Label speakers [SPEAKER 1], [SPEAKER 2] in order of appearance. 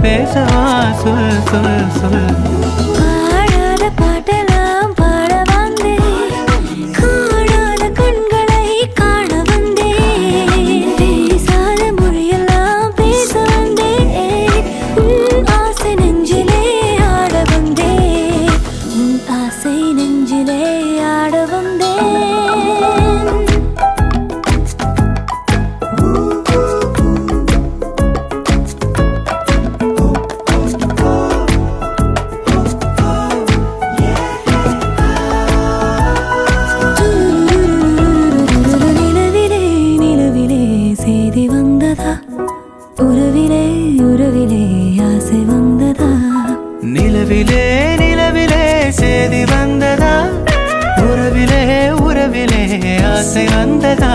[SPEAKER 1] பேசவா சொல் சொல் சொல்.
[SPEAKER 2] பாடாத பாட்டெல்லாம் பாட வந்தேன், காணாத கண்களை காண வந்தேன், பேசாத மொழியெல்லாம் பேச வந்தேன், உன் ஆசை நெஞ்சிலே ஆட வந்தேன், உன் ஆசை நெஞ்சிலே ஆட வந்தேன். செய்தி வந்ததா, உறவிலே உறவிலே ஆசை வந்ததா,
[SPEAKER 1] நிலவிலே நிலவிலே செய்தி வந்ததா, உறவிலே உறவிலே ஆசை வந்ததா.